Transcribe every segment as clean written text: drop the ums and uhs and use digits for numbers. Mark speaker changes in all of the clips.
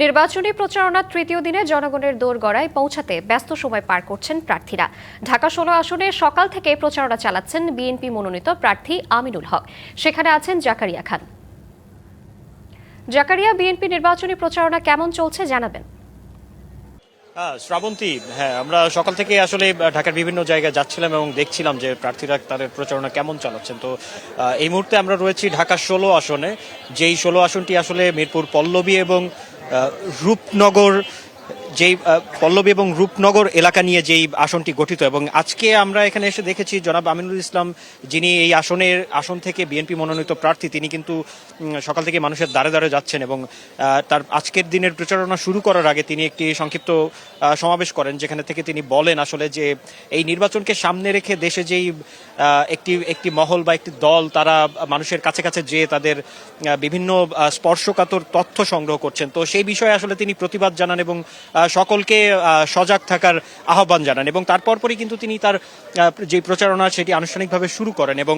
Speaker 1: নির্বাচনী প্রচারণার তৃতীয় দিনে জনগণের দোরগড়ায় পৌঁছাতে ব্যস্ত সময় পার করছেন প্রার্থীরা। ঢাকা ১৬ আসনে সকাল থেকে প্রচারণা চালাচ্ছেন বিএনপি মনোনীত প্রার্থী আমিনুল হক। সেখানে আছেন জাকারিয়া খান। জাকারিয়া, বিএনপি নির্বাচনী প্রচারণা কেমন চলছে জানাবেন।
Speaker 2: শ্রাবন্তী, হ্যাঁ, আমরা সকাল থেকে আসলে ঢাকার বিভিন্ন জায়গায় যাচ্ছিলাম এবং দেখছিলাম যে প্রার্থীরা তাদের প্রচারণা কেমন চালাচ্ছেন। তো এই মুহূর্তে আমরা রয়েছি ঢাকা ১৬ আসনে, যেই ১৬ আসনটি আসলে মিরপুর পল্লবী এবং রূপনগর এলাকা নিয়ে যেই আসনটি গঠিত। এবং আজকে আমরা এখানে এসে দেখেছি জনাব আমিনুল ইসলাম, যিনি এই আসন থেকে বিএনপি মনোনীত প্রার্থী, তিনি কিন্তু সকাল থেকে মানুষের দ্বারে দ্বারে যাচ্ছেন এবং তার আজকের দিনের প্রচারণা শুরু করার আগে তিনি একটি সংক্ষিপ্ত সমাবেশ করেন, যেখানে থেকে তিনি বলেন আসলে যে এই নির্বাচনকে সামনে রেখে দেশে যেই একটি মহল বা একটি দল তারা মানুষের কাছে কাছে যেয়ে তাদের বিভিন্ন স্পর্শকাতর তথ্য সংগ্রহ করছেন। তো সেই বিষয়ে আসলে তিনি প্রতিবাদ জানান এবং সকলকে সজাগ থাকার আহ্বান জানান। এবং তারপরই কিন্তু তিনি তার যে প্রচারণা সেটি আনুষ্ঠানিকভাবে শুরু করেন এবং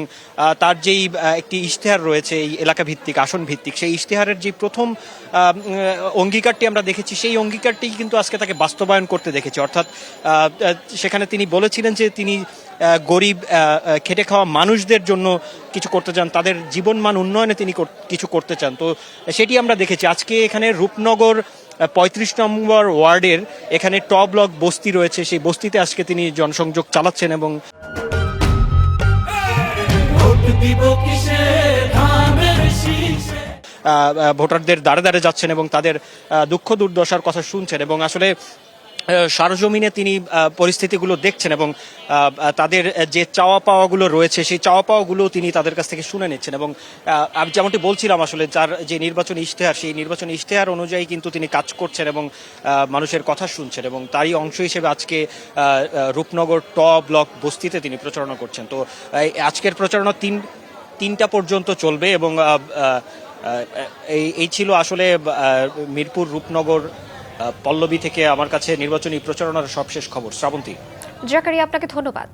Speaker 2: তার যেই একটি ইশতেহার রয়েছে এই এলাকা ভিত্তিক, আসন ভিত্তিক, সেই ইশতেহারের যে প্রথম অঙ্গীকারটি আমরা দেখেছি, সেই অঙ্গীকারটি কিন্তু আজকে তাকে বাস্তবায়ন করতে দেখেছি। অর্থাৎ সেখানে তিনি বলেছিলেন যে তিনি গরিব খেটে খাওয়া মানুষদের জন্য কিছু করতে চান, তাদের জীবনমান উন্নয়নে তিনি কিছু করতে চান। তো সেটি আমরা দেখেছি আজকে এখানে রূপনগর ৩৫ নম্বর ওয়ার্ডের এখানে ট ব্লক বস্তি রয়েছে, সেই বস্তিতে আজকে তিনি জনসংযোগ চালাচ্ছেন এবং ভোটারদের দ্বারে দ্বারে যাচ্ছেন এবং তাদের দুঃখ দুর্দশার কথা শুনছেন এবং আসলে সরজমিনে তিনি পরিস্থিতিগুলো দেখছেন এবং তাদের যে চাওয়া পাওয়াগুলো রয়েছে সেই চাওয়া পাওয়াগুলো তিনি তাদের কাছ থেকে শুনে নিচ্ছেন। এবং আমি যেমনটি বলছিলাম আসলে তার যে নির্বাচনী ইশতেহার, সেই নির্বাচনী ইশতেহার অনুযায়ী কিন্তু তিনি কাজ করছেন এবং মানুষের কথা শুনছেন এবং তারই অংশ হিসেবে আজকে রূপনগর ট ব্লক বস্তিতে তিনি প্রচারণা করছেন। তো আজকের প্রচারণা তিনটা পর্যন্ত চলবে এবং এই ছিল আসলে মিরপুর রূপনগর পল্লবী থেকে আমার কাছে নির্বাচনী প্রচারণার সবশেষ খবর। শ্রাবন্তী।
Speaker 1: জাকারিয়া, আপনাকে ধন্যবাদ।